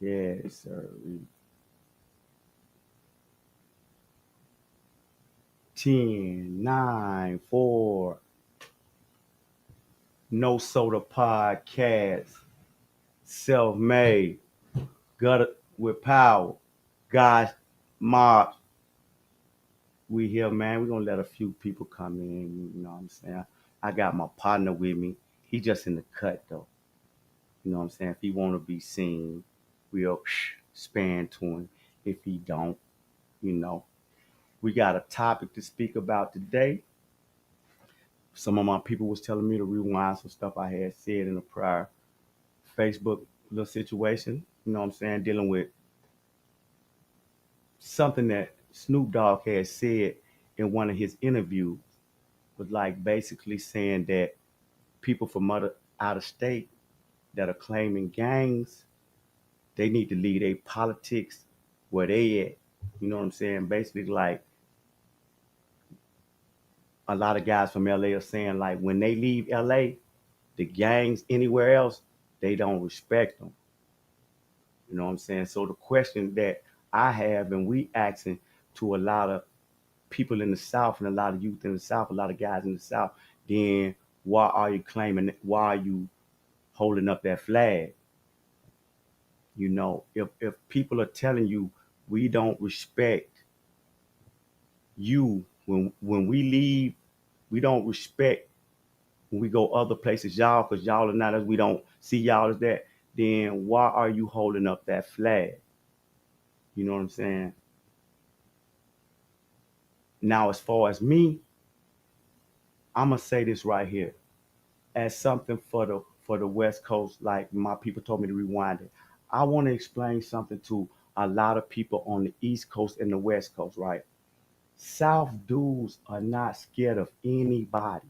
Yes, sir. 10, 9, 4, No Soda Podcast, Self Made, Gutter with Power, Guys Mob. We here, man. We're gonna let a few people come in, you know what I'm saying? I got my partner with me. He just in the cut though. You know what I'm saying? If he wanna be seen, we'll span to him. If he don't, you know. We got a topic to speak about today. Some of my people was telling me to rewind some stuff I had said in a prior Facebook little situation. You know what I'm saying? Dealing with something that Snoop Dogg had said in one of his interviews was like basically saying that people from out of state that are claiming gangs, they need to leave their politics where they at. You know what I'm saying? Basically like a lot of guys from LA are saying like when they leave LA, the gangs anywhere else, they don't respect them. You know what I'm saying? So the question that I have and we asking to a lot of people in the South and a lot of youth in the South, a lot of guys in the South, then why are you claiming, why are you holding up that flag? You know, if people are telling you we don't respect you when we leave, we don't respect when we go other places, y'all, because y'all are not as we don't see y'all as that, then why are you holding up that flag? You know what I'm saying? Now, as far as me, I'm gonna say this right here as something for the West Coast. Like my people told me to rewind it. I want to explain something to a lot of people on the East Coast and the West Coast. Right? South dudes are not scared of anybody.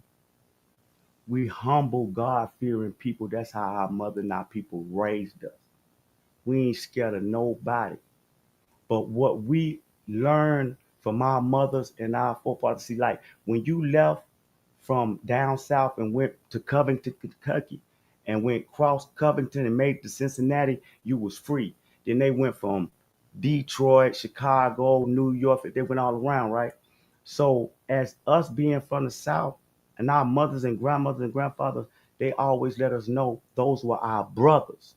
We humble, God fearing people. That's how our mother and our people raised us. We ain't scared of nobody. But what we learned from our mothers and our forefathers, see, like when you left from down south and went to Covington, Kentucky, and went cross Covington and made it to Cincinnati, you was free. Then they went from Detroit, Chicago, New York, they went all around, right? So as us being from the South and our mothers and grandfathers, they always let us know those were our brothers.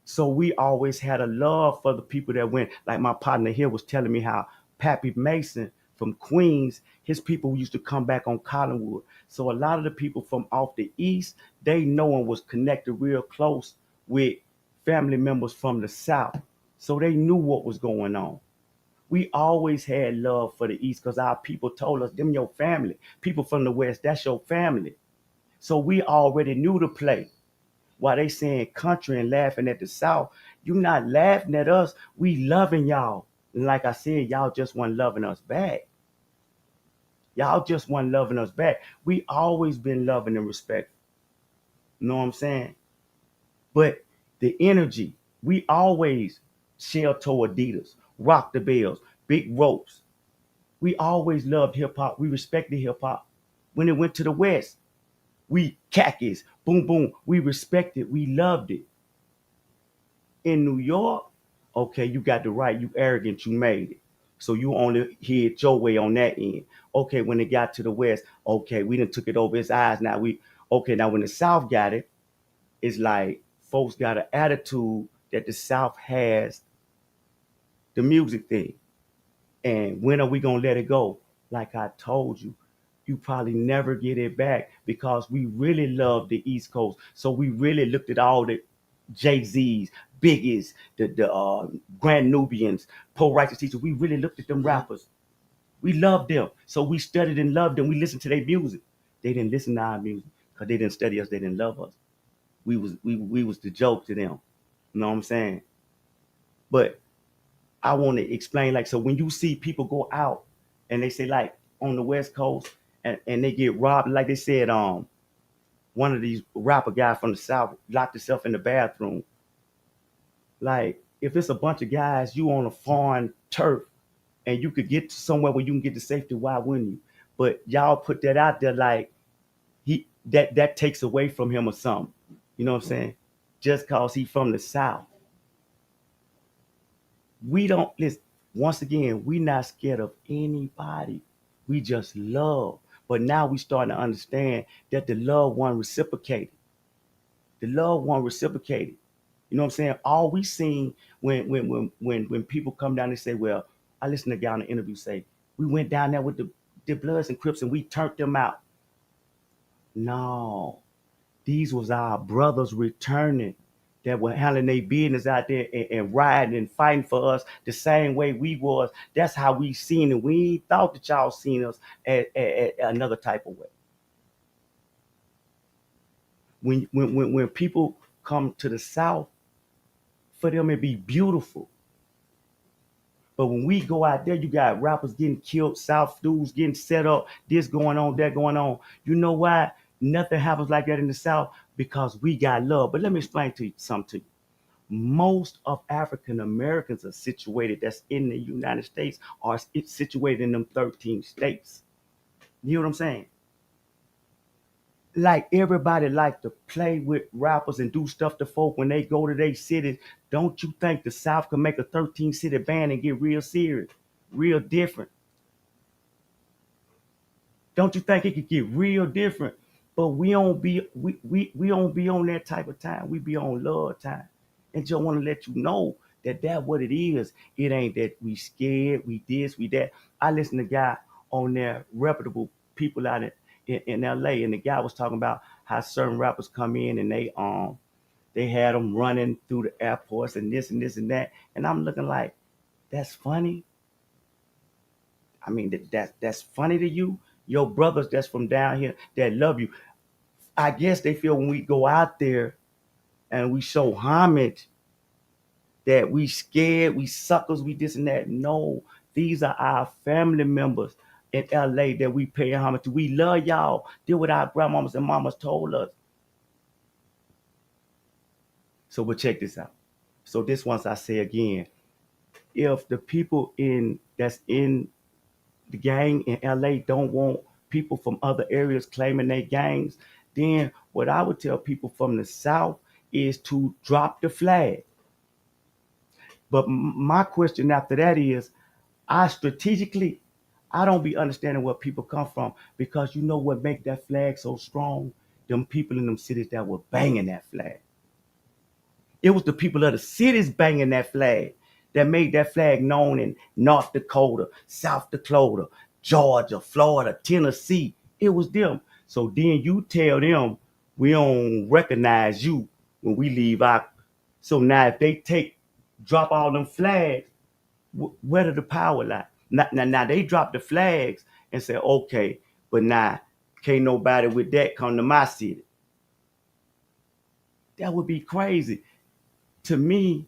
So we always had a love for the people that went, like my partner here was telling me how Pappy Mason from Queens, his people used to come back on Collinwood. So a lot of the people from off the east, they know and was connected real close with family members from the south. So they knew what was going on. We always had love for the east because our people told us, them your family. People from the west, that's your family. So we already knew the play. While they saying country and laughing at the South, you not laughing at us. We loving y'all. And like I said, y'all just wasn't loving us back. Y'all just wasn't loving us back. We always been loving and respectful. You know what I'm saying? But the energy, we always shell toe Adidas, rock the bells, big ropes. We always loved hip hop. We respected hip hop. When it went to the West, we khakis, boom, boom. We respected, we loved it. In New York, okay, you got the right, you arrogant, you made it. So you only hit your way on that end. Okay, when it got to the West, okay, we done took it over his eyes. Now we okay, now when the South got it, it's like folks got an attitude that the South has the music thing. And when are we gonna let it go? Like I told you, you probably never get it back because we really love the East Coast. So we really looked at all the Jay-Z's, Biggies, the Grand Nubians, Poe Righteous Teachers. We really looked at them rappers. We loved them. So we studied and loved them. We listened to their music. They didn't listen to our music because they didn't study us. They didn't love us. We was the joke to them. You know what I'm saying? But I want to explain like so when you see people go out and they say like on the West Coast and they get robbed, like they said, one of these rapper guys from the South locked himself in the bathroom. Like if it's a bunch of guys, you on a foreign turf and you could get to somewhere where you can get to safety, why wouldn't you? But y'all put that out there like that takes away from him or something. You know what I'm saying? Just cause he from the South. We don't listen. Once again, we not scared of anybody. We just love. But now we starting to understand that the love one reciprocated. The love one reciprocated. You know what I'm saying? All we seen when people come down and say, well, I listened to a guy on the interview say, we went down there with the Bloods and Crips and we turned them out. No, these was our brothers returning that were handling their business out there and riding and fighting for us the same way we was. That's how we seen it. We thought that y'all seen us at another type of way. When people come to the South, for them it be beautiful. But when we go out there, you got rappers getting killed, South dudes getting set up, this going on, that going on. You know why? Nothing happens like that in the South because we got love. But let me explain to you something to you. Most of African Americans are situated that's in the United States are situated in them 13 states. You know what I'm saying? Like everybody like to play with rappers and do stuff to folk when they go to their cities. Don't you think the South can make a 13 city band and get real serious, real different? Don't you think it could get real different? But we don't be on that type of time. We be on love time. And just want to let you know that what it is. It ain't that we scared, we this, we that. I listened to a guy on there, reputable people out in LA, and the guy was talking about how certain rappers come in and they had them running through the airports and this and this and that. And I'm looking like, that's funny. I mean, that's funny to you. Your brothers that's from down here that love you. I guess they feel when we go out there and we show homage that we scared, we suckers, we this and that. No, these are our family members in LA that we pay homage to. We love y'all. Did what our grandmamas and mamas told us. So we'll check this out. So this once I say again, if the people in that's in the gang in LA don't want people from other areas claiming their gangs, then what I would tell people from the South is to drop the flag. But my question after that is, I strategically, I don't be understanding where people come from because you know what make that flag so strong? Them people in them cities that were banging that flag. It was the people of the cities banging that flag that made that flag known in North Dakota, South Dakota, Georgia, Florida, Tennessee. It was them. So then you tell them we don't recognize you when we leave out. So now if they drop all them flags, where did the power lie? Now they drop the flags and say, okay, but now can't nobody with that come to my city. That would be crazy. To me,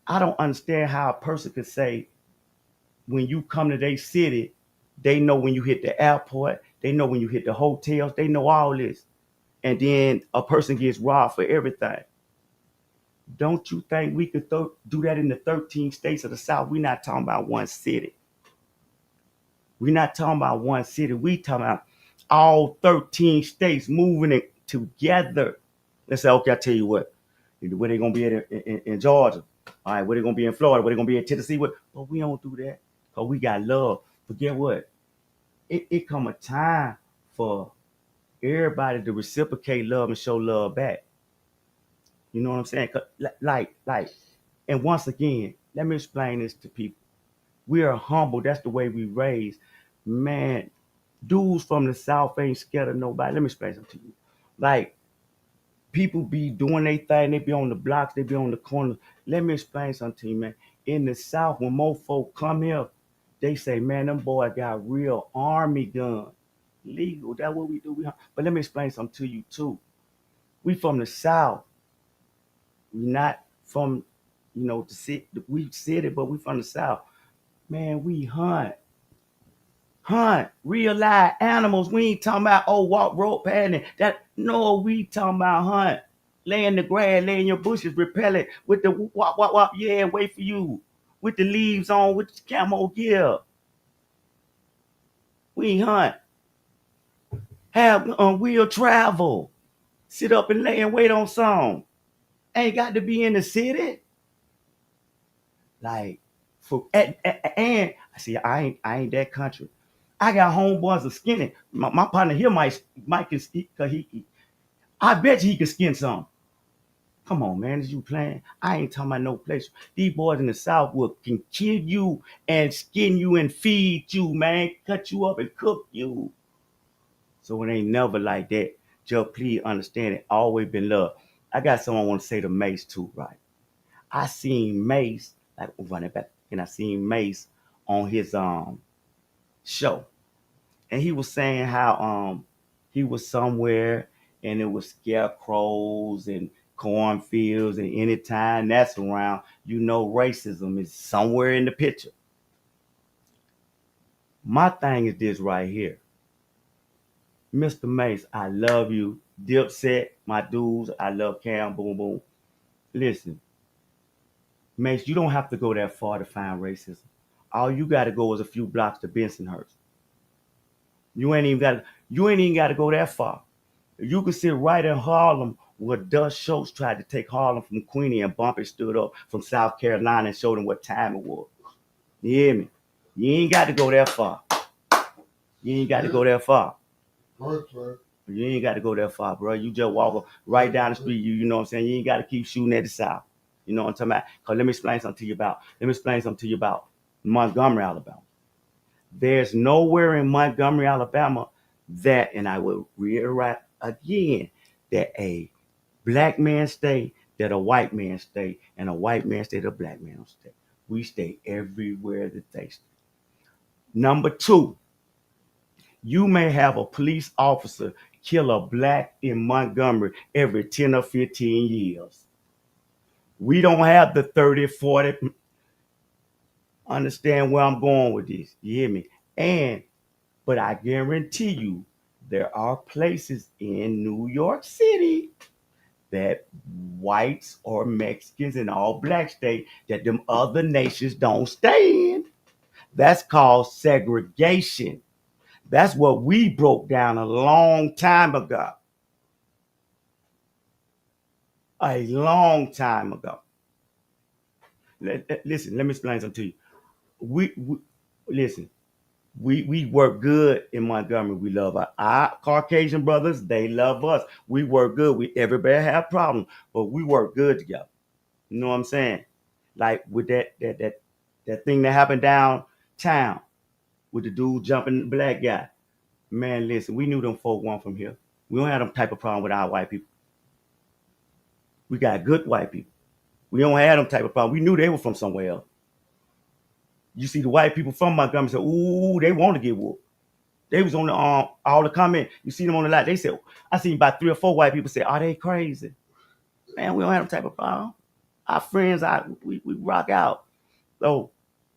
I don't understand how a person could say when you come to their city, they know when you hit the airport, they know when you hit the hotels, they know all this. And then a person gets robbed for everything. Don't you think we could do that in the 13 states of the South? We're not talking about one city. We're not talking about one city. We talking about all 13 states moving it together. Let's say, okay, I tell you what, where they gonna be in Georgia? All right, where they gonna be in Florida? Where they gonna be in Tennessee? But we don't do that because we got love. But get what? It come a time for everybody to reciprocate love and show love back. You know what I'm saying? Like, and once again, let me explain this to people. We are humble. That's the way we raised. Man, dudes from the South ain't scared of nobody. Let me explain something to you. Like, people be doing their thing. They be on the blocks. They be on the corners. Let me explain something to you, man. In the South, when more folk come here, they say, man, them boys got real army guns. Legal. That's what we do. But let me explain something to you, too. We from the South. We not from, the city. We city, but we from the South. Man, we hunt, real live animals. We ain't talking about walk rope padding. That no, we talking about hunt. Lay in the grass, lay in your bushes, repel it with the wop wop wop. Yeah, wait for you with the leaves on, with the camo gear. We hunt. Have wheel travel. Sit up and lay and wait on some. Ain't got to be in the city. Like And I see I ain't that country. I got homeboys are skinny. My partner here might can cause I bet you he can skin some. Come on, man, is you playing? I ain't talking about no place. These boys in the South will can kill you and skin you and feed you, man, cut you up and cook you. So it ain't never like that. Just please understand it. Always been love. I got someone want to say to Mase too, right? I seen Mase like running back, and I seen Mase on his show, and he was saying how he was somewhere and it was scarecrows and cornfields, and anytime that's around, racism is somewhere in the picture. My thing is this right here, Mr. Mace. I love you, Dipset, my dudes. I love Cam, boom boom. Listen, Mace, you don't have to go that far to find racism. All you got to go is a few blocks to Bensonhurst. You ain't even got to go that far. You can sit right in Harlem where Dust Schultz tried to take Harlem from Queenie and Bumpy stood up from South Carolina and showed them what time it was. You hear me? You ain't got to go that far. You ain't got to go that far. You ain't got to go that far, bro. You just walk right down the street. You know what I'm saying? You ain't got to keep shooting at the South. You know what I'm talking about? Cause let me explain something to you about Montgomery, Alabama. There's nowhere in Montgomery, Alabama that, and I will reiterate again, that a black man stay, that a white man stay, and a white man stay, that a black man don't stay. We stay everywhere that they stay. Number two, you may have a police officer kill a black in Montgomery every 10 or 15 years. We don't have the 30, 40. Understand where I'm going with this. You hear me? But I guarantee you, there are places in New York City that whites or Mexicans and all black stay that them other nations don't stay in. That's called segregation. That's what we broke down a long time ago. A long time ago. Listen, let me explain something to you. We listen. We work good in Montgomery. We love our Caucasian brothers. They love us. We work good. We everybody have problems, but we work good together. You know what I'm saying? Like with that thing that happened downtown with the dude jumping the black guy. Man, listen, we knew them folk weren't from here. We don't have them type of problem with our white people. We got good white people. We don't have them type of problem. We knew they were from somewhere else. You see the white people from Montgomery say, ooh, they want to get whooped. They was on the all the comment. You see them on the lot. They said, I seen about 3 or 4 white people say, are they crazy? Man, we don't have them type of problem. Our friends, we rock out. So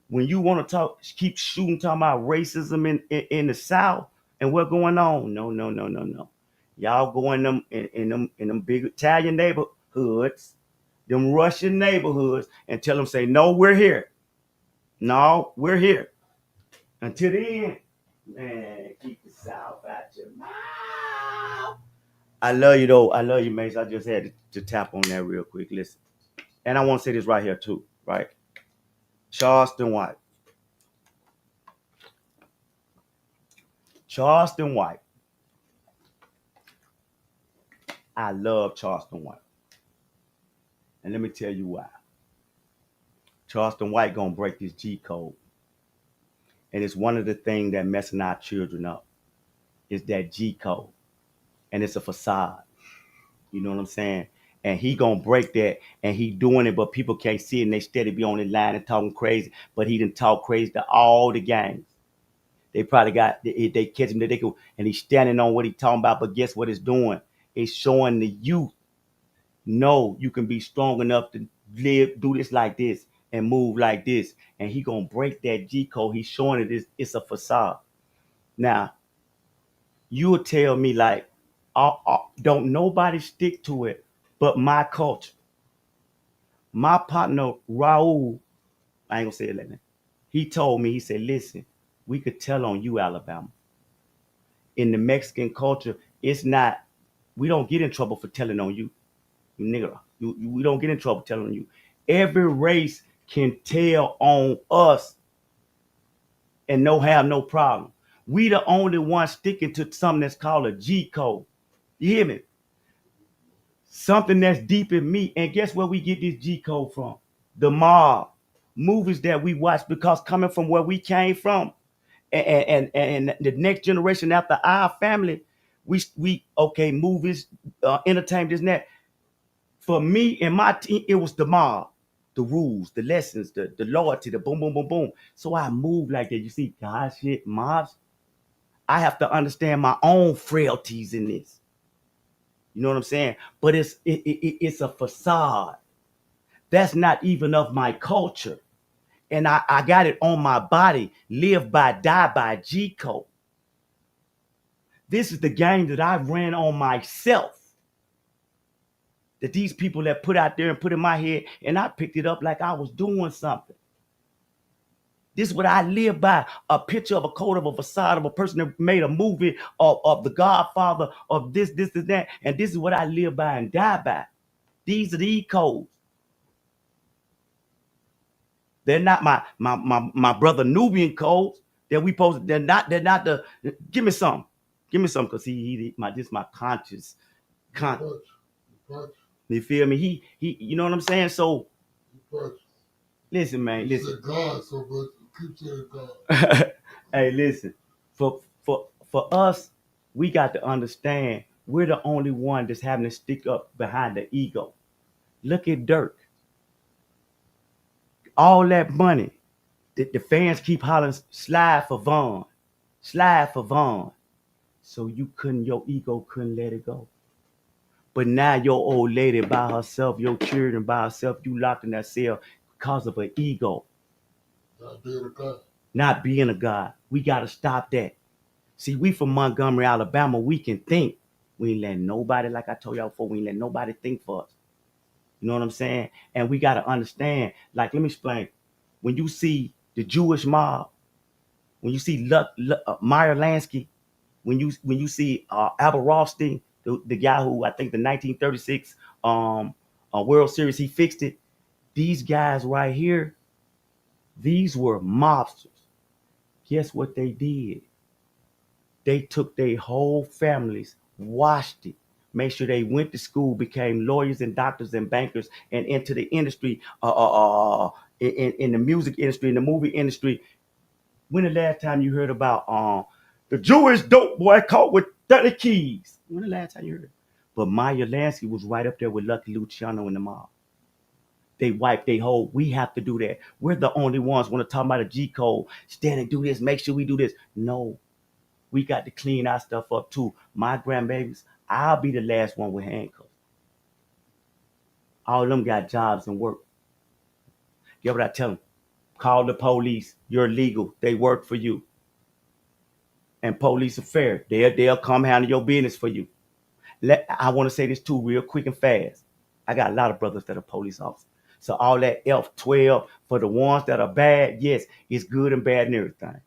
when you want to talk, keep shooting, talking about racism in the South and what's going on. No, no, no, no, no. Y'all go in them big Italian neighborhoods, them Russian neighborhoods, and tell them, say, no, we're here. No, we're here. Until then, man, keep the South out your mouth. I love you though. I love you, Mace. I just had to tap on that real quick. Listen. And I want to say this right here too, right? Charleston White. Charleston White. I love Charleston White. And let me tell you why. Charleston White gonna break this G code. And it's one of the things that messing our children up. Is that G code. And it's a facade. You know what I'm saying? And he gonna break that, and he doing it, but people can't see it, and they steady be on the line and talking crazy. But he done talk crazy to all the gangs. They probably got they catch him that they could, and he's standing on what he talking about. But guess what it's doing? It's showing the youth, no, you can be strong enough to live, do this like this, and move like this. And he gonna break that G code. He's showing it's a facade. Now you will tell me like, don't nobody stick to it, but my culture. My partner Raul, I ain't gonna say it like that. He told me, he said, listen, we could tell on you, Alabama. In the Mexican culture, it's not, we don't get in trouble for telling on you. You nigga. We don't get in trouble telling on you. Every race can tell on us and no have no problem. We the only ones sticking to something that's called a G code. You hear me? Something that's deep in me. And guess where we get this G code from? The mob movies that we watch, because coming from where we came from, and the next generation after our family, we okay, movies, entertainment, this and that. For me and my team, it was the mob, the rules, the lessons, the loyalty, the boom, boom, boom, boom. So I moved like that. You see, God, shit, mobs. I have to understand my own frailties in this. You know what I'm saying? But it's a facade. That's not even of my culture. And I got it on my body. Live by, die by G code. This is the game that I ran on myself. That these people that put out there and put in my head, and I picked it up like I was doing something. This is what I live by. A picture of a code of a facade of a person that made a movie of the Godfather of this, and that. And this is what I live by and die by. These are the codes. They're not my brother Nubian codes that we posted. They're not the give me some. Give me some, because this my conscious you feel me? He you know what I'm saying? So listen, man, listen. God, so but keep saying God. Hey, listen. For us, we got to understand we're the only one that's having to stick up behind the ego. Look at Dirk. All that money. The fans keep hollering, slide for Vaughn. Slide for Vaughn. So your ego couldn't let it go. But now your old lady by herself, your children by herself, you locked in that cell because of an ego. Not being a God. Not being a God. We got to stop that. See, we from Montgomery, Alabama. We can think. We ain't letting nobody, like I told y'all before, we ain't letting nobody think for us. You know what I'm saying? And we got to understand, like, let me explain. When you see the Jewish mob, when you see Meyer Lansky, when you see Albert Rothstein, the guy who I think the 1936 World Series, he fixed it. These guys right here, these were mobsters. Guess what they did? They took their whole families, washed it, made sure they went to school, became lawyers and doctors and bankers, and into the industry, in the music industry, in the movie industry. When the last time you heard about the Jewish dope boy caught with 30 keys? When the last time you heard? But Meyer Lansky was right up there with Lucky Luciano in the mob. They wiped their whole. We have to do that. We're the only ones want to talk about a G code. Stand and do this. Make sure we do this. No, we got to clean our stuff up too. My grandbabies, I'll be the last one with handcuffs. All of them got jobs and work. Get what I tell them? Call the police. You're legal. They work for you. And police are fair. They'll come handle your business for you. I want to say this too, real quick and fast. I got a lot of brothers that are police officers. So all that F12 for the ones that are bad, yes, it's good and bad and everything.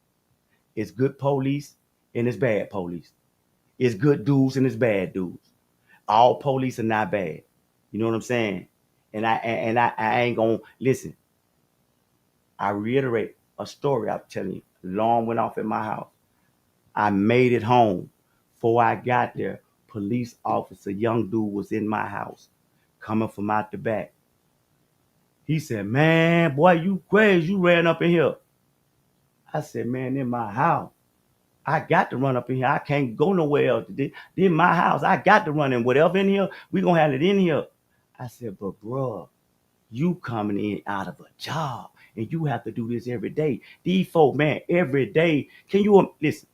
It's good police and it's bad police. It's good dudes and it's bad dudes. All police are not bad. You know what I'm saying? And I ain't gonna listen. I reiterate a story I'm telling you. Alarm went off at my house. I made it home. Before I got there, police officer, young dude was in my house, coming from out the back. He said, "Man, boy, you crazy. You ran up in here." I said, "Man, in my house. I got to run up in here. I can't go nowhere else. This in my house. I got to run in. Whatever in here, we gonna have it in here." I said, "But bro, you coming in out of a job and you have to do this every day. These folk, man, every day. Can you listen?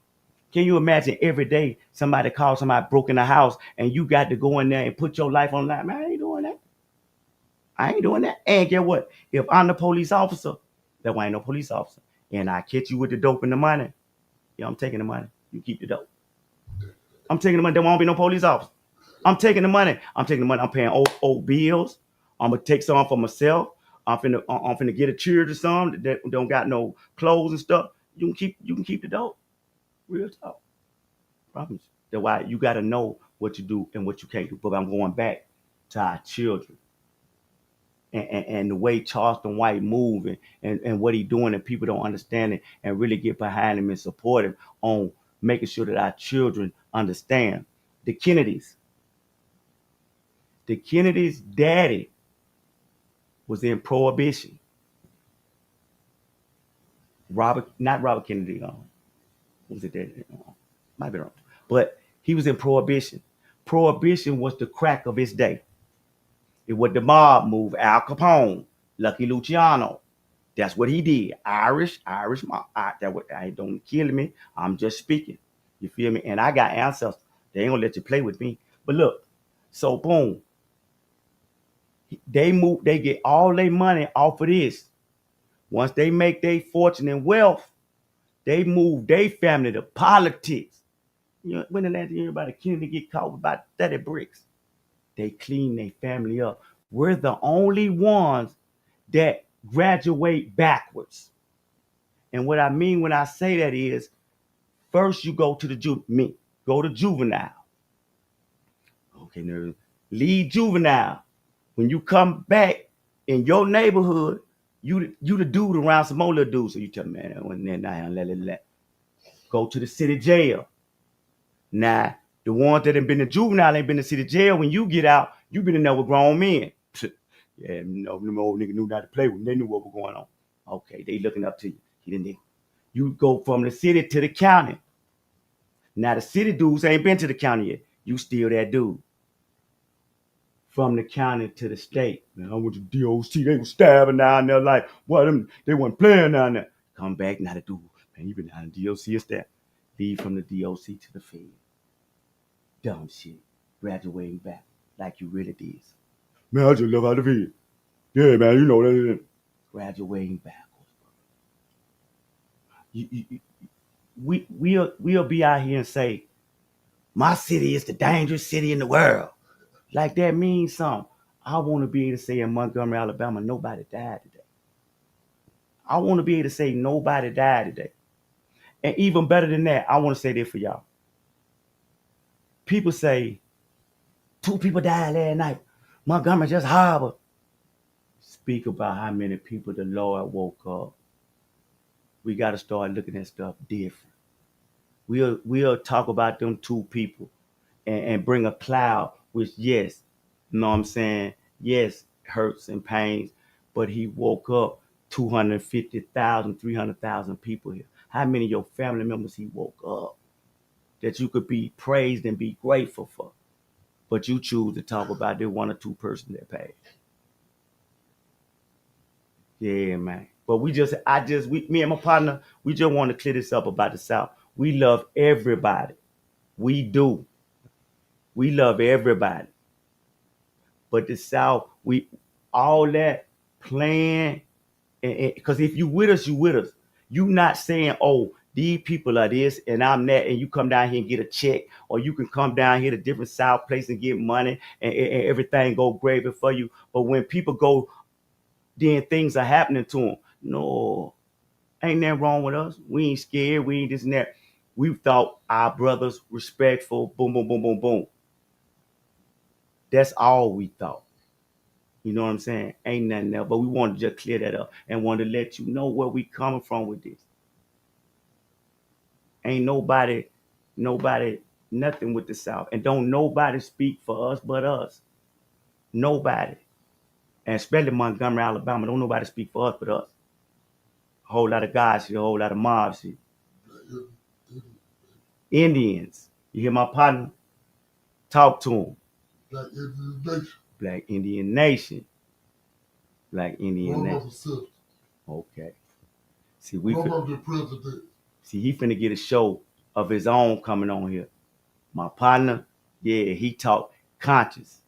Can you imagine every day somebody calls somebody broke in the house and you got to go in there and put your life on the line? Man, I ain't doing that. I ain't doing that. And get what? If I'm the police officer, that why ain't no police officer, and I catch you with the dope and the money, yeah, I'm taking the money. You keep the dope. I'm taking the money. There won't be no police officer. I'm taking the money. I'm taking the money. I'm paying old bills. I'm gonna take some for myself. I'm finna get a church or some that don't got no clothes and stuff. You can keep the dope. Real talk. Promise. That's why you got to know what you do and what you can't do. But I'm going back to our children. and the way Charleston White move and what he doing, and people don't understand it and really get behind him and support him on making sure that our children understand. The Kennedys, the Kennedys' daddy was in Prohibition. Not Robert Kennedy. What was it that? Might be wrong, but he was in Prohibition. Prohibition was the crack of his day. It was the mob move. Al Capone, Lucky Luciano. That's what he did. Irish mob. I don't kill me. I'm just speaking. You feel me? And I got ancestors. They ain't gonna let you play with me. But look, so boom, they move. They get all their money off of this. Once they make their fortune and wealth, they move their family to politics. You know, when the last time you hear about a Kennedy get caught with about 30 bricks? They clean their family up. We're the only ones that graduate backwards. And what I mean when I say that is, first you go to go to juvenile. Okay, now leave juvenile. When you come back in your neighborhood, you the dude around some more little dudes. So you tell me, man, I went there now, let. Go to the city jail. Now, the ones that have been in juvenile ain't been in city jail. When you get out, you been in there with grown men. Yeah, no, them old niggas knew not to play with them. They knew what was going on. Okay, they looking up to you. You go from the city to the county. Now, the city dudes ain't been to the county yet. You still that dude. From the county to the state. Man, I went to DOC. They was stabbing down there like, what, they wasn't playing down there. Come back, not a dude. Man, you been down in DOC or staff. Leave from the DOC to the Fed. Dumb shit. Graduating back like you really did. Man, I just love how the Fed. Yeah, man, you know that. Graduating backwards, bro. We'll be out here and say, my city is the dangerous city in the world. Like that means something. I want to be able to say in Montgomery, Alabama, nobody died today. I want to be able to say nobody died today. And even better than that, I want to say this for y'all. People say, 2 people died last night. Montgomery just horrible. Speak about how many people the Lord woke up. We got to start looking at stuff different. We'll talk about them 2 people and bring a cloud, which, yes, you know what I'm saying? Yes, hurts and pains, but he woke up 250,000, 300,000 people here. How many of your family members he woke up that you could be praised and be grateful for? But you choose to talk about the 1 or 2 person that passed. Yeah, man. But me and my partner, we just want to clear this up about the South. We love everybody. We do. We love everybody. But the South, all that playing, because if you with us, you with us. You not saying, oh, these people are this and I'm that, and you come down here and get a check, or you can come down here to different South places and get money and everything go gravy for you. But when people go, then things are happening to them. No, ain't nothing wrong with us. We ain't scared. We ain't this and that. We thought our brothers respectful. Boom, boom, boom, boom, boom. That's all we thought. You know what I'm saying? Ain't nothing there. But we wanted to just clear that up and wanted to let you know where we coming from with this. Ain't nobody, nothing with the South. And don't nobody speak for us but us. Nobody. And especially Montgomery, Alabama, don't nobody speak for us but us. A whole lot of guys shit, a whole lot of mob shit. Indians. You hear my partner? Talk to them. Black Indian Nation. Black Indian Nation. Black Indian Nation. Okay. See, the president. See, he finna get a show of his own coming on here. My partner, yeah, he talk conscious.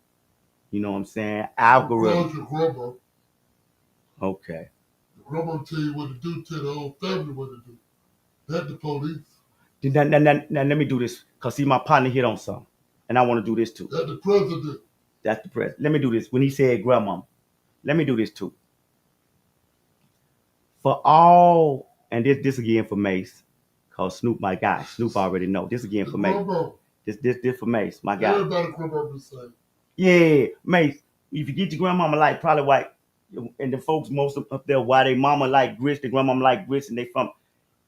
You know what I'm saying? Algorithm. Grandma. Okay. Grandma tell you what to do, tell the whole family what to do. That's the police. Now, let me do this, because see, my partner hit on something, and I want to do this too. That's the president. That's the president. Let me do this. When he said grandma, let me do this too. For all, and this again for Mase, because Snoop, my guy. Snoop already know. This again for Mase. This for Mase, my guy. Everybody grandma the same. Yeah, Mase. If you get your grandmama like probably white, And the folks most of up there, why they mama like grits, the grandmama like grits, and they from,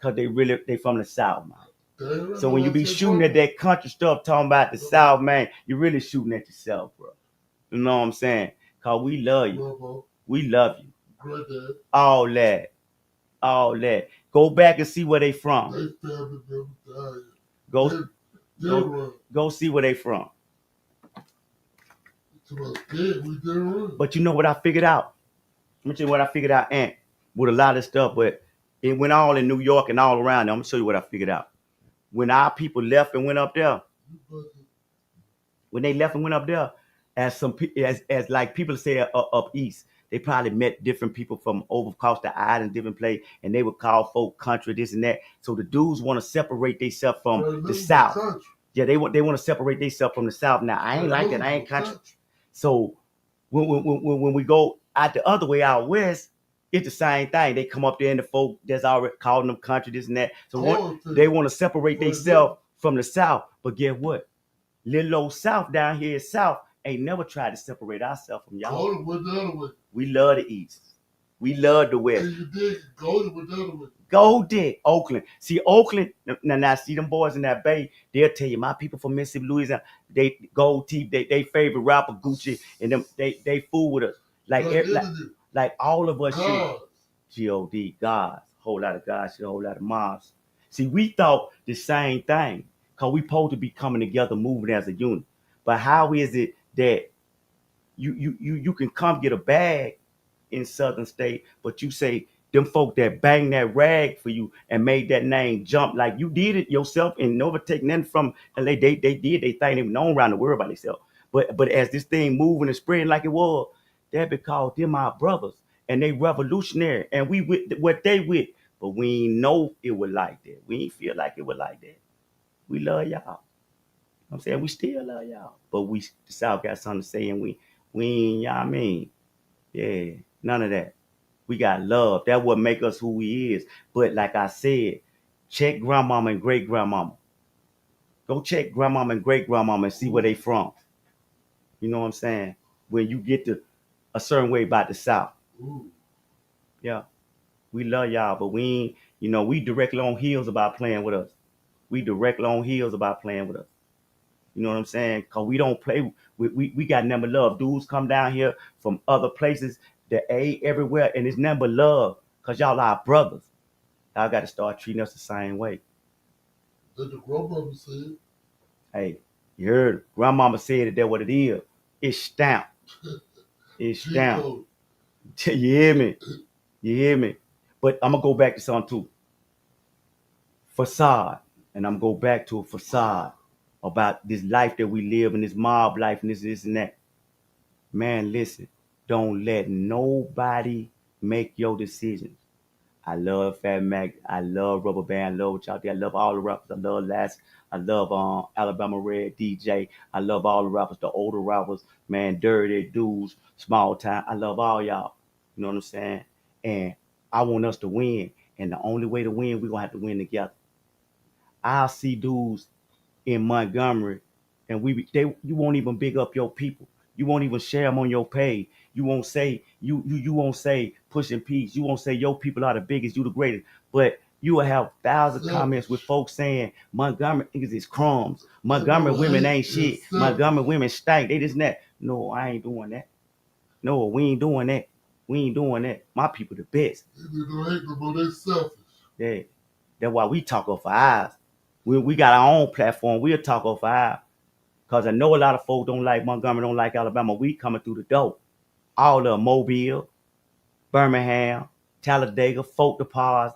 cause they from the South, man. Damn, So no, when you I be said, shooting bro. at that country stuff, talking about the South, man, you really shooting at yourself, bro. You know what I'm saying? Cause we love you. Bravo. We love you. Great dad. All that. All that. Go back and see where they from. They family never died. Go They go run. go see where they from. To us dead, we didn't run. But you know what I figured out? I'm gonna tell you what I figured out, Aunt, with a lot of stuff, but it went all in New York and all around there. I'm gonna show you what I figured out. When our people left and went up there, You fucking when they left and went up there, as like people say up east, they probably met different people from over across the island, different place, and they would call folk country, this and that. So the dudes want to separate themselves from right the now, my South. country. Yeah, they want to separate themselves from the South. Now I ain't Right like now, that. I my ain't country. country. So when we go out the other way out west, it's the same thing. They come up there and the folk that's already calling them country, this and that. So they want to separate Right themselves from the South. But guess what? Little old South down here in South ain't never tried to separate ourselves from y'all. Golden went the other way. We love the East. We love the West. And you dig, Golden went the other way. Go dig Oakland. See Oakland now. See them boys in that bay. They'll tell you my people from Mississippi, Louisiana. They gold teeth. They favorite rapper Gucci and them. They fool with us like Like like, interview. like all of us should. God. God, whole lot of God shit, a whole lot of mobs. See, we thought the same thing because we supposed to be coming together, moving as a unit. But how is it that you can come get a bag in Southern State, but you say them folk that bang that rag for you and made that name jump like you did it yourself and never take nothing from LA. They did they thing they were known around the world by themselves. But as this thing moving and spreading like it was, that because them our brothers and they revolutionary and we with what they with. But we ain't know it was like that. We ain't feel like it was like that. We love y'all. I'm saying we still love y'all. But we the South got something to say and we ain't, you know what I mean? Yeah, none of that. We got love. That what make us who we is. But like I said, check grandmama and great grandmama. Go check grandmama and great grandmama and see where they from. You know what I'm saying? When you get to a certain way about the South. Ooh. Yeah. We love y'all, but we ain't, we directly on heels about playing with us. We directly on heels about playing with us. You know what I'm saying? Cause we don't play. We got number love. Dudes come down here from other places, the A everywhere, and it's number love. Cause y'all are brothers. Y'all got to start treating us the same way. That the grandmother said. Hey, you heard it. Grandmama said it. That what it is. It's stamped. It's G stamped. code. You hear me? You hear me? But I'm gonna go back to something too. Facade, and I'm gonna go back to a facade about this life that we live in, this mob life, and this and that. Man, listen, don't let nobody make your decisions. I love Fat Mac. I love Rubber Band. I love what y'all do. I love all the rappers. I love Last. I love Alabama Red DJ. I love all the rappers, the older rappers, man, Dirty Dudes, Small Time. I love all y'all. You know what I'm saying? And I want us to win. And the only way to win, we're gonna have to win together. I see dudes in Montgomery, and you won't even big up your people. You won't even share them on your page. You won't say you won't say pushing peace. You won't say your people are the biggest, you the greatest. But you will have thousands of comments with Selfish. folks saying Montgomery niggas is crumbs. That Montgomery no women hate ain't is shit. Montgomery selfish. women stink. They just that. No, I ain't doing that. No, we ain't doing that. We ain't doing that. My people the best. They don't hate no more. They selfish. Yeah. That's why we talk off our eyes. We got our own platform. We'll talk off our eyes. Cause I know a lot of folks don't like Montgomery, don't like Alabama. We coming through the door. All of Mobile, Birmingham, Talladega, Fort DePaz,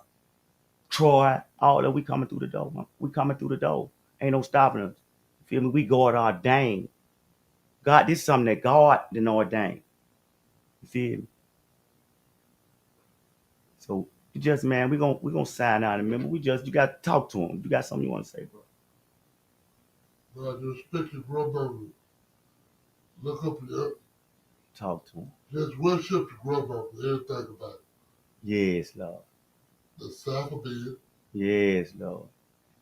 Troy, all that we coming through the door. Man. We coming through the door. Ain't no stopping us. You feel me? We God ordained. God, this is something that God didn't ordain. You feel me? So you just man, we gonna sign out. And remember, you got to talk to him. You got something you want to say, bro? But I just respect your grandmother. Look up there. Talk to him. Just worship your grandmother. Everything about it. Yes, Lord. The South of it. Yes, Lord.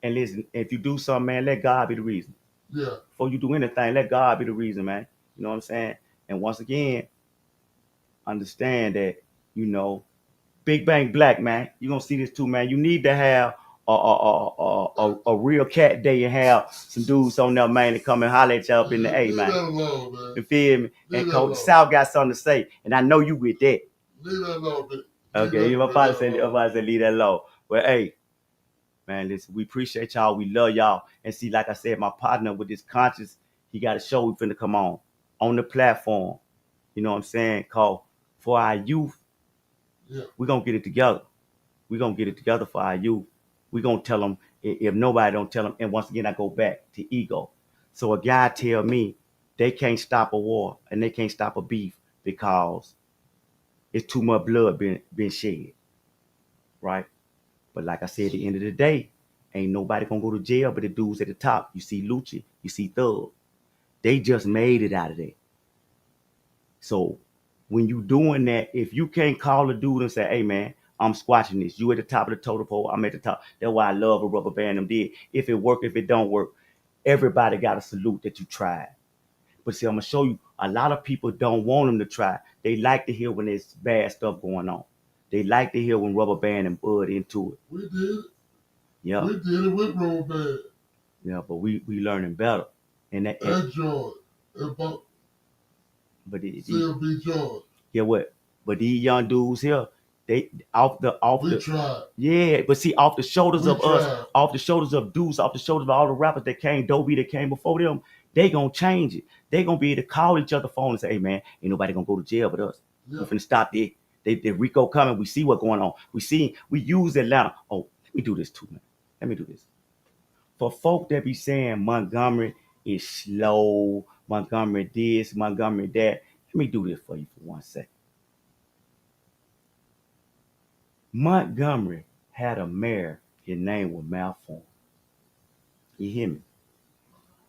And listen, if you do something, man, let God be the reason. Yeah. Before you do anything, let God be the reason, man. You know what I'm saying? And once again, understand that, you know, Big Bang Black, man. You're gonna see this too, man. You need to have a real cat day and have some dudes on there, man, to come and holler at you up in the A, Leave man. that alone, man. You feel me? Leave And that Coach alone. South got something to say, and I know you with that. Leave that alone, man. Okay, my father said, leave that alone. Well, hey, man, listen, we appreciate y'all. We love y'all. And see, like I said, my partner with this conscience, he got a show we finna come on the platform. You know what I'm saying? Called For Our Youth. Yeah. We're gonna get it together. We're gonna get it together for our youth. We're gonna tell them if nobody don't tell them. And once again, I go back to ego. So a guy tell me they can't stop a war and they can't stop a beef because it's too much blood been shed, right? But like I said, at the end of the day, ain't nobody gonna go to jail but the dudes at the top. You see Lucci, you see Thug. They just made it out of there. So when you doing that, if you can't call a dude and say, hey man, I'm squashing this. You at the top of the totem pole, I'm at the top. That's why I love a rubber band them did. If it work, if it don't work, everybody got a salute that you tried. But see, I'm gonna show you a lot of people don't want them to try. They like to hear when there's bad stuff going on. They like to hear when rubber band and bud into it. We did. Yeah. We did it with rubber band. Yeah, but we learning better. And that and George. But CLB George. Yeah, what? But these young dudes here, they we tried. Yeah, but see, off the shoulders of us, off the shoulders of dudes, off the shoulders of all the rappers that came, Dobie that came before them, they gonna change it. They gonna be able to call each other phone and say, hey man, ain't nobody gonna go to jail but us. Yeah. We finna stop there. They Rico coming, we see what's going on. We use Atlanta. Oh, let me do this too, man. Let me do this. For folk that be saying Montgomery is slow, Montgomery this, Montgomery that, let me do this for you for 1 second. Montgomery had a mayor, his name was Malform. You hear me?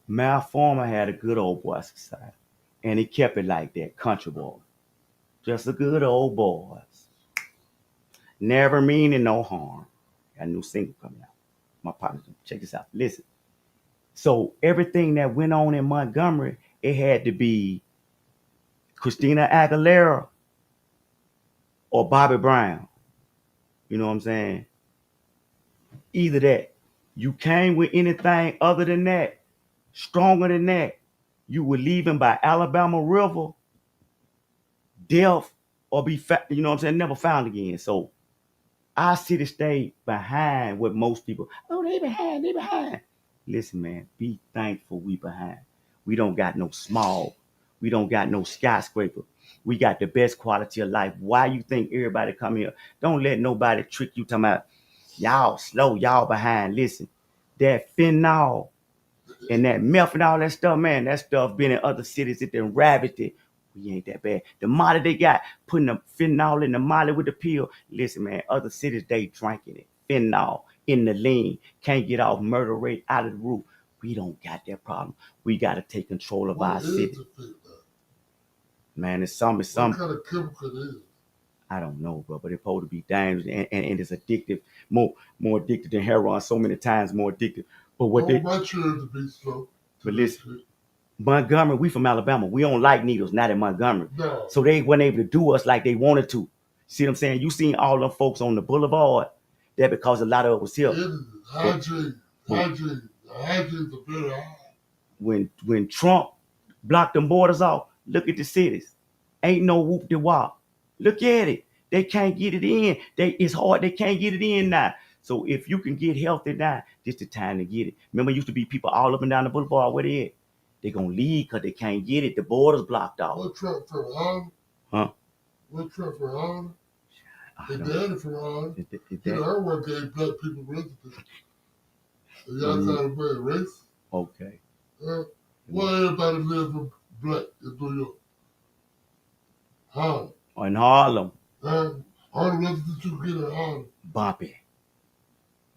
Malformer had a good old boy society. And he kept it like that, country boy. Just a good old boys. Never meaning no harm. Got a new single coming out. My partner, check this out. Listen. So everything that went on in Montgomery, it had to be Christina Aguilera or Bobby Brown. You know what I'm saying? Either that. You came with anything other than that, stronger than that, you were leaving by Alabama River, death, or you know what I'm saying, never found again. So our city stayed behind what most people, oh, they behind. Listen, man, be thankful we behind. We don't got no small. We don't got no skyscraper. We got the best quality of life. Why you think everybody come here? Don't let nobody trick you talking about y'all slow, y'all behind. Listen, that fentanyl and that meth and all that stuff, man, that stuff been in other cities that then ravaged it. We ain't that bad. The molly they got, putting the fentanyl in the molly with the pill. Listen, man, other cities, they drinking it. Fentanyl in the lean. Can't get off, murder rate out of the roof. We don't got that problem. We got to take control of our city. Man, it's something. What kind of chemical it is? I don't know, bro, but it's supposed to be dangerous and it's addictive, more addictive than heroin, so many times more addictive. But what they my children to be slow. But listen, Montgomery, we from Alabama. We don't like needles, not in Montgomery. No. So they weren't able to do us like they wanted to. See what I'm saying? You seen all them folks on the boulevard. That because a lot of it was here. Hygiene's a very high. When Trump blocked them borders off, look at the cities. Ain't no whoop-de-wop. Look at it. They can't get it in. It's hard. They can't get it in now. So if you can get healthy now, this the time to get it. Remember, used to be people all up and down the boulevard. Where they at? They gonna leave because they can't get it. The border's blocked off. What Trump from Holland? Huh? What Trump from Holland? His daddy from Holland. You know, everyone gave black people residence. Y'all kind of bad race. Okay. Why everybody live in black in New York? Harlem. In Harlem. All the residents you get in Harlem. Bumpy.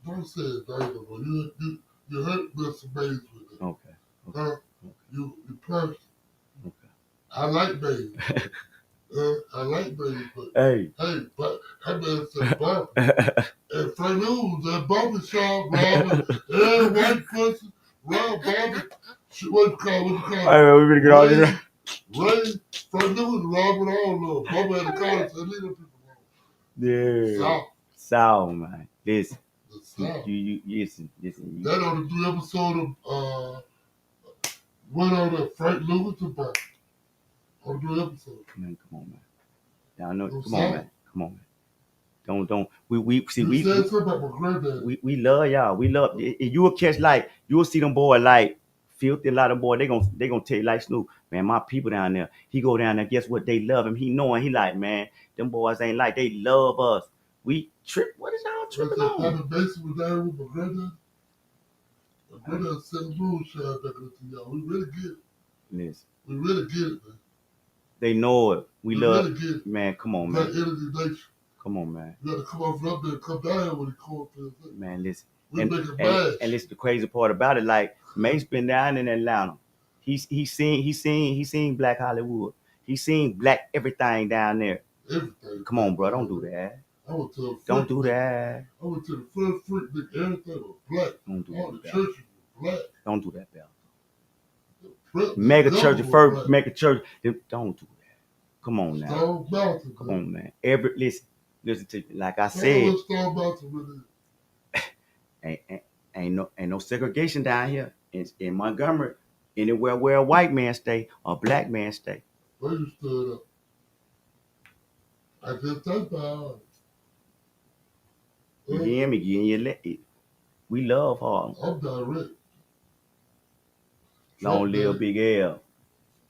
Don't say it, you hurt Mr. Mase with it. Okay. You person. Okay. I like Mase. I like Mase, but but that man said Bobby. And Frank News, that Bobby shop, robbing, white person, rob Bobby. What you call Hey, we better get all this. Ray, Frank Newton, Robert, I don't know. Bubba had the college and leave them people alone. Yeah. South, man. Listen. The South. You listen. That on the 3 episode of went on that Frank Lewis and back. On the 3 episode. Man, come on, man. Y'all know. Come on, man. Come on, man. Don't. We see. We said something about my granddad. We love y'all. We love. You will catch like you will see them boy like filthy. A lot of boy they gonna tell you like Snoop. Man, my people down there. He go down there. Guess what? They love him. He knowing he like man. Them boys ain't like they love us. We trip. What is y'all tripping on? Having basement was down with my granddad. My granddad said moonshine back in the y'all. We really get it. Yes. We really get it, man. They know it. We love really get it. Man, come on, man. That energy nature. Come on, man. You got to come off up there and come down here when he called for it. Man, listen. We make it bad. And listen, the crazy part about it, like Mase been down in Atlanta. He seen Black Hollywood. He seen black everything down there. Everything. Come on, bro. Don't do that. I went to don't do that. I went to the first freak nigga, everything was black. Don't do all that. The churches were black. Don't do that, Bell. Mega church first. Mega church. Don't do that. Come on now. Stone Mountain. Come on, man. Listen to me. Like I said. Stone Mountain ain't no segregation down here in Montgomery. Anywhere where a white man stay or a black man stay. Where you stood up? I just think about it. You hear me? We love Harlem. I'm direct. Long live Big L.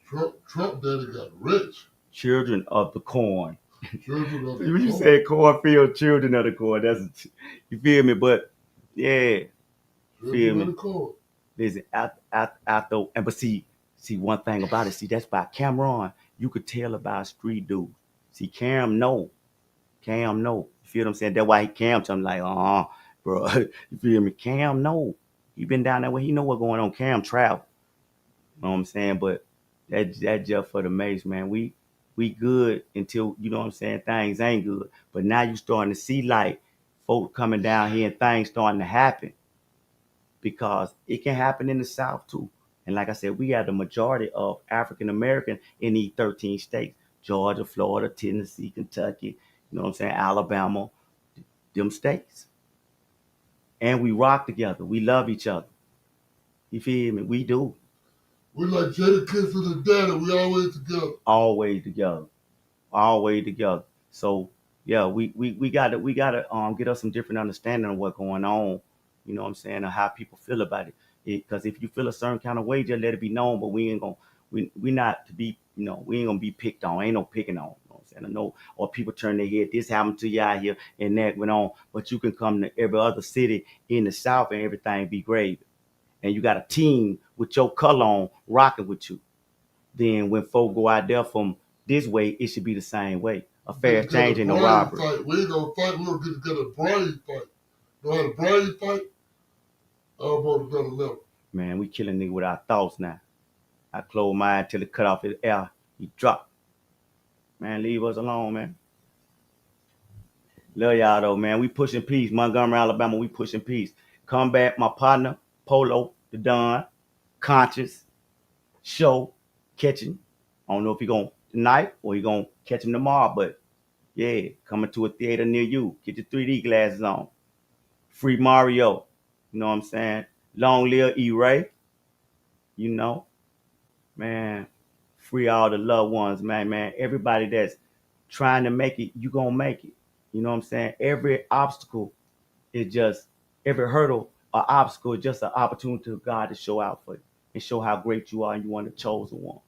Trump daddy got rich. Children of the corn. Children of the corn. You said cornfield, children of the corn. That's you feel me? But yeah, feel me? Listen, after and but see one thing about it. See, that's by Cameron. You could tell about street dudes. See, Cam know. You feel what I'm saying? That's why Cam something like, bro. You feel me? Cam know. He been down there where he know what's going on. Cam travel. You know what I'm saying? But that just for the Mase, man. We good until, you know what I'm saying, things ain't good. But now you starting to see like folk coming down here and things starting to happen. Because it can happen in the South too. And like I said, we have the majority of African American in these 13 states. Georgia, Florida, Tennessee, Kentucky, you know what I'm saying, Alabama, them states. And we rock together. We love each other. You feel me? We do. We like Jada Kiss and the daddy. We always together. Always together. So yeah, we gotta get us some different understanding of what's going on. You know what I'm saying, or how people feel about it. Because if you feel a certain kind of way, just let it be known. But we ain't gonna we not to be, you know, we ain't gonna be picked on. Ain't no picking on. You know what I'm saying? I know, or people turn their head. This happened to you out here, and that went on. But you can come to every other city in the South, and everything be gravy. And you got a team with your color on rocking with you. Then when folk go out there from this way, it should be the same way. A fair exchange and no robbery. We ain't gonna fight. We gonna get together a brain fight. Know how to brain fight? I'm on another level. Man, we killing nigga with our thoughts now. I close my eye till it cut off his air. He dropped. Man, leave us alone, man. Love y'all though, man. We pushing peace. Montgomery, Alabama, we pushing peace. Come back, my partner, Polo, the Don, Conscious, Show, Catching. I don't know if he gonna tonight or he gonna catch him tomorrow, but yeah, coming to a theater near you. Get your 3D glasses on. Free Mario. You know what I'm saying? Long live E-Ray. You know, man, free all the loved ones, man. Everybody that's trying to make it, you gonna make it. You know what I'm saying? Every obstacle is just, every hurdle or obstacle is just an opportunity for God to show out for you and show how great you are and you are the chosen one.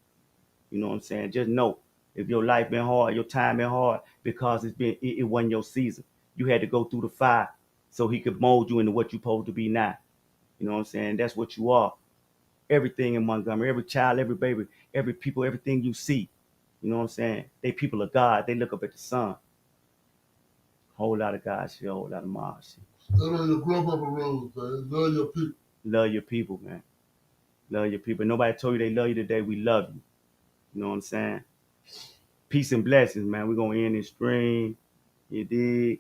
You know what I'm saying? Just know, if your life been hard, your time been hard, because it wasn't your season. You had to go through the fire so he could mold you into what you're supposed to be now. You know what I'm saying? That's what you are. Everything in Montgomery, every child, every baby, every people, everything you see. You know what I'm saying? They people of God. They look up at the sun. Whole lot of God shit, whole lot of Mars shit. Stand on your grandmama road, man. Love your people. Love your people, man. Love your people. Nobody told you they love you today. We love you. You know what I'm saying? Peace and blessings, man. We're going to end this stream. You dig?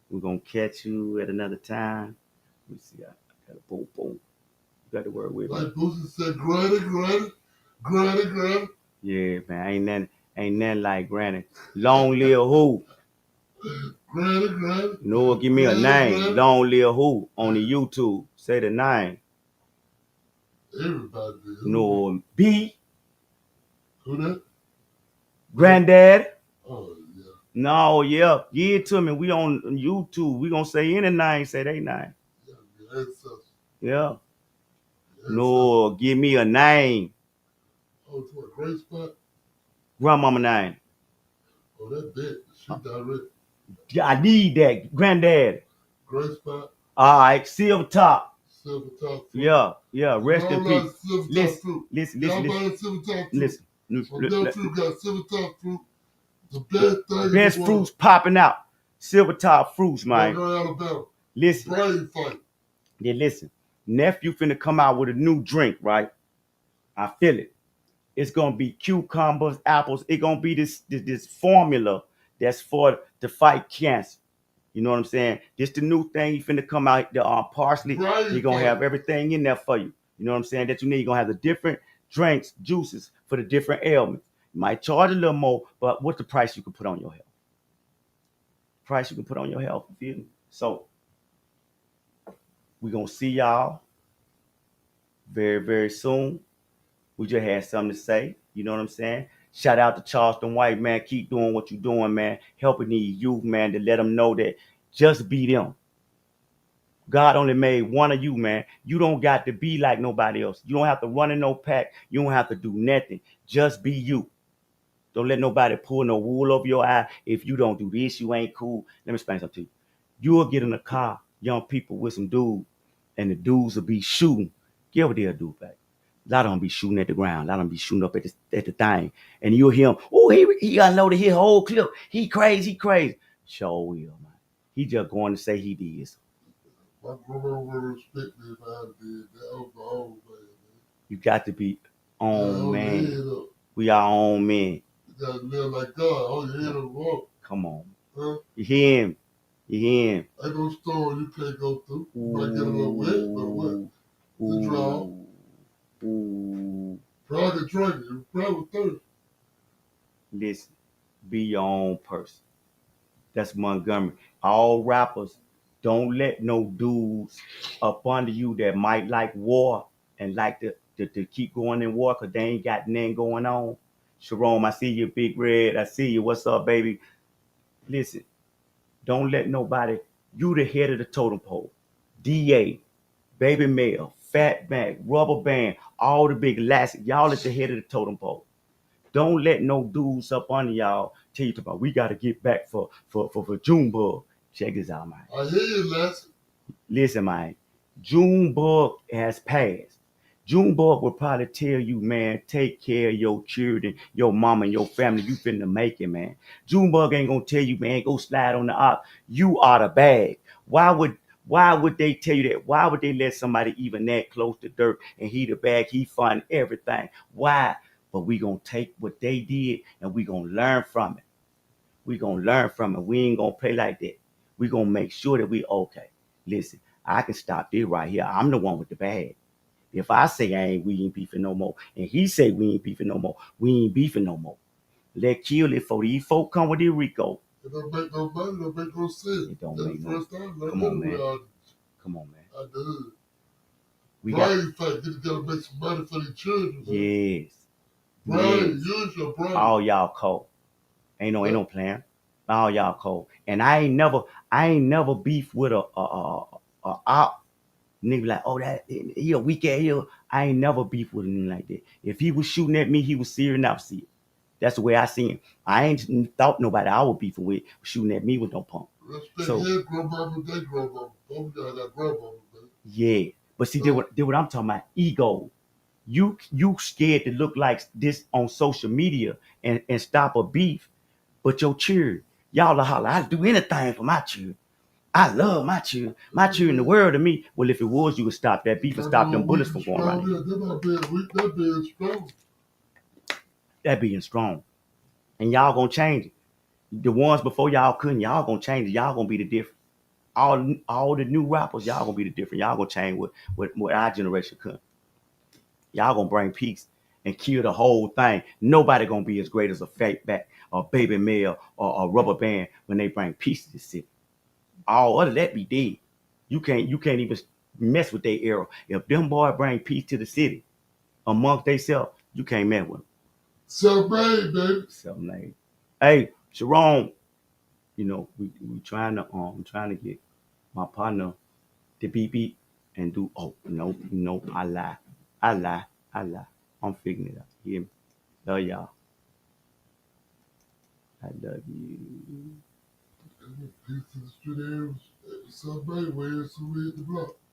We're going to catch you at another time. Let me see. I got a boom. You got the word with me. Like Boosie said, granny. Yeah, man. Ain't nothing like Granny. Long live who? Granny. No, give me a name. Long live who on the YouTube. Say the name. Everybody did. No, B. Who that? Granddad. Oh, yeah. No, yeah. Give it to me. We on YouTube. We gonna say any name. Say they name. Yeah, your ancestors. Yeah. Your No, give me a name. Oh, it's what, Great Spot? Grandmama name. Oh, that bit. She direct. I need that. Granddad. Great Spot. All right. Silver top. Silver top fruit. Yeah. Rest in peace. Silver top fruit. Listen. Y'all buy silver top fruit. Listen. Montgomery fruit got silver top fruit. The best thing. Best fruits popping out. Silver top fruits, man. Alabama. Listen. Brain fight. Yeah, listen. Nephew finna come out with a new drink, right? I feel it. It's gonna be cucumbers, apples. It's gonna be this formula that's for to fight cancer. You know what I'm saying? This the new thing. You finna come out the parsley. You're gonna have everything in there for you. You know what I'm saying? That you need. You're gonna have the different drinks, juices for the different ailments. You might charge a little more, but what's the price you can put on your health? Price you can put on your health. You feel me? So we're gonna see y'all very, very soon. We just had something to say. You know what I'm saying? Shout out to Charleston White, man. Keep doing what you're doing, man. Helping these youth, man, to let them know that just be them. God only made one of you, man. You don't got to be like nobody else. You don't have to run in no pack. You don't have to do nothing. Just be you. Don't let nobody pull no wool over your eye. If you don't do this, you ain't cool. Let me explain something to you. You will get in a car, young people with some dudes, and the dudes will be shooting. Get what they'll do, back. A lot of them be shooting at the ground. A lot of them be shooting up at the thing. And you'll hear him, oh, he unloaded his whole clip. He crazy. Sure will, man. He just going to say he did. My grandma would respect me if I did that. That was the old man. You got to be on, man. We are on, man. You got to live like God. Hold your head on the wall. Come on. Huh? You hear him? Ain't no store you can't go through. You might get a little wet, but what? You draw. Probably drinking. You probably thirsty. Listen, be your own person. That's Montgomery. All rappers, don't let no dudes up under you that might like war and like to keep going in war because they ain't got nothing going on. Sharon, I see you, Big Red. I see you. What's up, baby? Listen, don't let nobody, you the head of the totem pole. DA, Baby Male, Fat Mac, Rubber Band, all the big elastic. Y'all at the head of the totem pole. Don't let no dudes up under y'all tell you about we gotta get back for Junebug. Check this out, man. I hear you, Lassie. Listen, man. Junebug has passed. Junebug will probably tell you, man, take care of your children, your mama, and your family. You finna make it, man. Junebug ain't gonna tell you, man, go slide on the op. You are the bag. Why would they tell you that? Why would they let somebody even that close to dirt and he the bag, he fund everything? Why? But we gonna take what they did and we gonna learn from it. We gonna learn from it. We ain't gonna play like that. We gonna make sure that we okay. Listen, I can stop this right here. I'm the one with the bag. If I say we ain't beefing no more, and he say we ain't beefing no more, we ain't beefing no more. Let kill it for these folk come with the Rico. It don't make no money, it don't make no sense. It don't That's make the no first time. Come on, man. Come on, man. I did. We brain fight. You gotta make some money for the children. Man. Yes. Brain, use your brain. All y'all cold. Ain't no plan. All y'all cold. And I ain't never beef with a op nigga like, oh, that he a weak ass here. I ain't never beef with him like that. If he was shooting at me, he was serious enough to see it. That's the way I see him. I ain't thought nobody I would beefing with shooting at me with no pump. Respect his grandmama, they grandmama. Both y'all got grandmama, man. Yeah. But see, did what I'm talking about. Ego. You scared to look like this on social media and stop a beef, but your children, y'all are holler, I'd do anything for my children. I love my children. My children the world to me. Well, if it was, you would stop that beef and stop them bullets from going around. That being strong. That being strong. And y'all gonna change it. The ones before y'all couldn't, y'all gonna change it. Y'all gonna be the different. All the new rappers, y'all gonna be the different. Y'all gonna change what our generation couldn't. Y'all gonna bring peace. and kill the whole thing. Nobody gonna be as great as a fake back or baby male or a rubber band when they bring peace to the city. All other that be dead. You can't even mess with their era. If them boys bring peace to the city amongst themselves, you can't mess with them. Self-made, baby. Self-made. Hey, Sharon, we trying to I'm trying to get my partner to beep beep and do no, I lie. I lie. I lie. I'm figuring it out. You hear me? Love y'all. I love you. Peace to the street areas. Self-made, where it's the block.